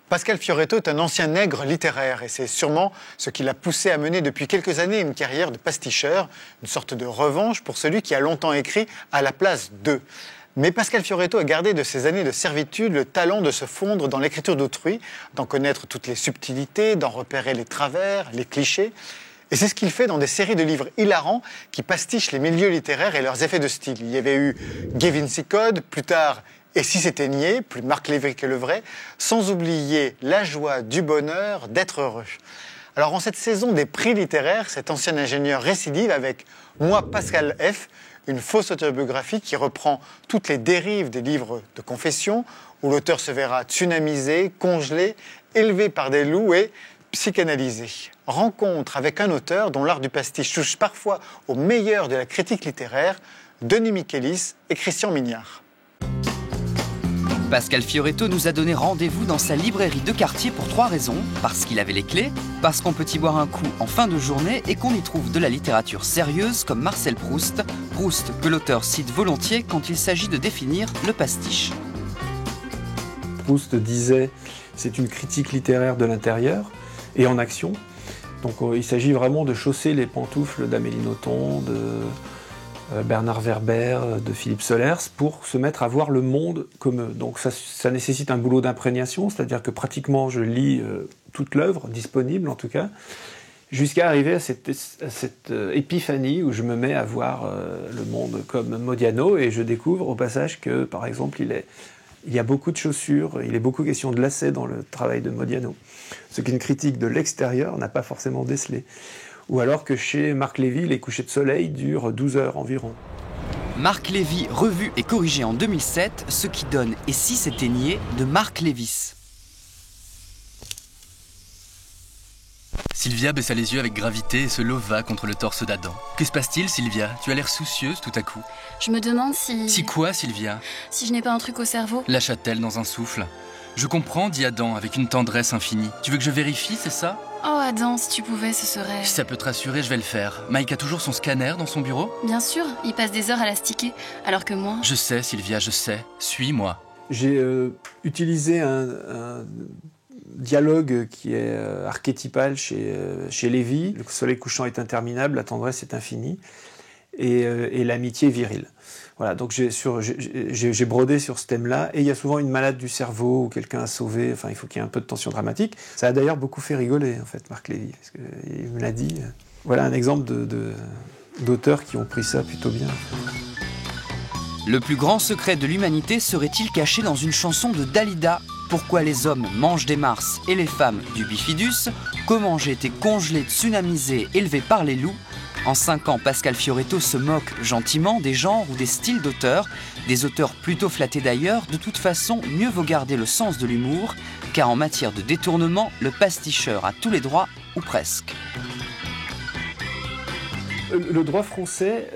Pascal Fioretto est un ancien nègre littéraire et c'est sûrement ce qui l'a poussé à mener depuis quelques années une carrière de pasticheur, une sorte de revanche pour celui qui a longtemps écrit à la place d'eux. Mais Pascal Fioretto a gardé de ses années de servitude le talent de se fondre dans l'écriture d'autrui, d'en connaître toutes les subtilités, d'en repérer les travers, les clichés. Et c'est ce qu'il fait dans des séries de livres hilarants qui pastichent les milieux littéraires et leurs effets de style. Il y avait eu Gay Vinci Code, plus tard Et si c'était niais, plus Marc Lévy que le vrai, sans oublier la joie du bonheur d'être heureux. Alors en cette saison des prix littéraires, cet ancien ingénieur récidive avec Moi Pascal F, une fausse autobiographie qui reprend toutes les dérives des livres de confession, où l'auteur se verra tsunamisé, congelé, élevé par des loups et psychanalysé. Rencontre avec un auteur dont l'art du pastiche touche parfois au meilleur de la critique littéraire, Denis Michelis et Christian Mignard. Pascal Fioretto nous a donné rendez-vous dans sa librairie de quartier pour 3 raisons. Parce qu'il avait les clés, parce qu'on peut y boire un coup en fin de journée et qu'on y trouve de la littérature sérieuse comme Marcel Proust. Proust que l'auteur cite volontiers quand il s'agit de définir le pastiche. Proust disait « c'est une critique littéraire de l'intérieur et en action ». Donc il s'agit vraiment de chausser les pantoufles d'Amélie Nothomb, de Bernard Werber, de Philippe Solers, pour se mettre à voir le monde comme eux. Donc ça nécessite un boulot d'imprégnation, c'est-à-dire que pratiquement je lis toute l'œuvre, disponible en tout cas, jusqu'à arriver à cette épiphanie où je me mets à voir le monde comme Modiano, et je découvre au passage que, par exemple, il y a beaucoup de chaussures, il est beaucoup question de lacets dans le travail de Modiano, ce qu'une critique de l'extérieur n'a pas forcément décelé. Ou alors que chez Marc Lévy, les couchers de soleil durent 12 heures environ. Marc Lévy, revu et corrigé en 2007, ce qui donne « Et si c'était niais » de Marc Lévis. Sylvia baissa les yeux avec gravité et se leva contre le torse d'Adam. Que se passe-t-il, Sylvia? Tu as l'air soucieuse tout à coup. Je me demande si... Si quoi, Sylvia? Si je n'ai pas un truc au cerveau. Lâcha-t-elle dans un souffle. Je comprends, dit Adam avec une tendresse infinie. Tu veux que je vérifie, c'est ça? Oh Adam, si tu pouvais, ce serait... Si ça peut te rassurer, je vais le faire. Mike a toujours son scanner dans son bureau? Bien sûr, il passe des heures à l'astiquer, alors que moi... Je sais, Sylvia, je sais. Suis-moi. J'ai utilisé un dialogue qui est archétypal chez Lévy. Le soleil couchant est interminable, la tendresse est infinie, et l'amitié virile. Voilà, donc j'ai brodé sur ce thème-là, et il y a souvent une malade du cerveau ou quelqu'un à sauver, enfin il faut qu'il y ait un peu de tension dramatique. Ça a d'ailleurs beaucoup fait rigoler, en fait, Marc Lévy, parce qu'il me l'a dit. Voilà un exemple d'auteurs qui ont pris ça plutôt bien. Le plus grand secret de l'humanité serait-il caché dans une chanson de Dalida? Pourquoi les hommes mangent des mars et les femmes du bifidus? Comment j'ai été congelé, tsunamisé, élevé par les loups? En 5 ans, Pascal Fioretto se moque gentiment des genres ou des styles d'auteurs, des auteurs plutôt flattés d'ailleurs. De toute façon, mieux vaut garder le sens de l'humour, car en matière de détournement, le pasticheur a tous les droits, ou presque. Le droit français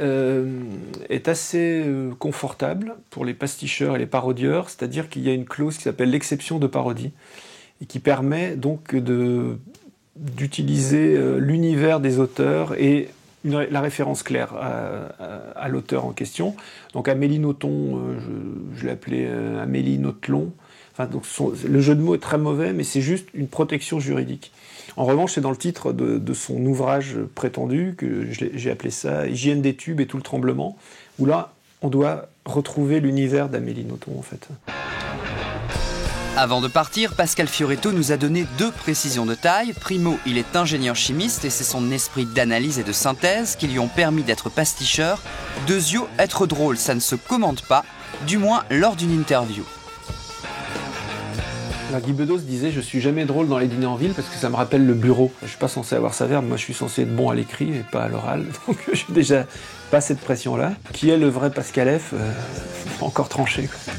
est assez confortable pour les pasticheurs et les parodieurs, c'est-à-dire qu'il y a une clause qui s'appelle l'exception de parodie, et qui permet donc d'utiliser l'univers des auteurs et la référence claire à l'auteur en question. Donc Amélie Nothomb, je l'appelais Amélie Nothlon. Enfin, donc le jeu de mots est très mauvais, mais c'est juste une protection juridique. En revanche, c'est dans le titre de son ouvrage prétendu, que j'ai appelé ça « Hygiène des tubes et tout le tremblement », où là, on doit retrouver l'univers d'Amélie Nothomb, en fait. Avant de partir, Pascal Fioretto nous a donné 2 précisions de taille. Primo, il est ingénieur chimiste et c'est son esprit d'analyse et de synthèse qui lui ont permis d'être pasticheur. Deuxio, être drôle, ça ne se commande pas, du moins lors d'une interview. Guy Bedos disait « Je suis jamais drôle dans les dîners en ville parce que ça me rappelle le bureau. Je suis pas censé avoir sa verbe, moi je suis censé être bon à l'écrit et pas à l'oral. Donc j'ai déjà pas cette pression-là. Qui est le vrai Pascal F Encore tranché, quoi.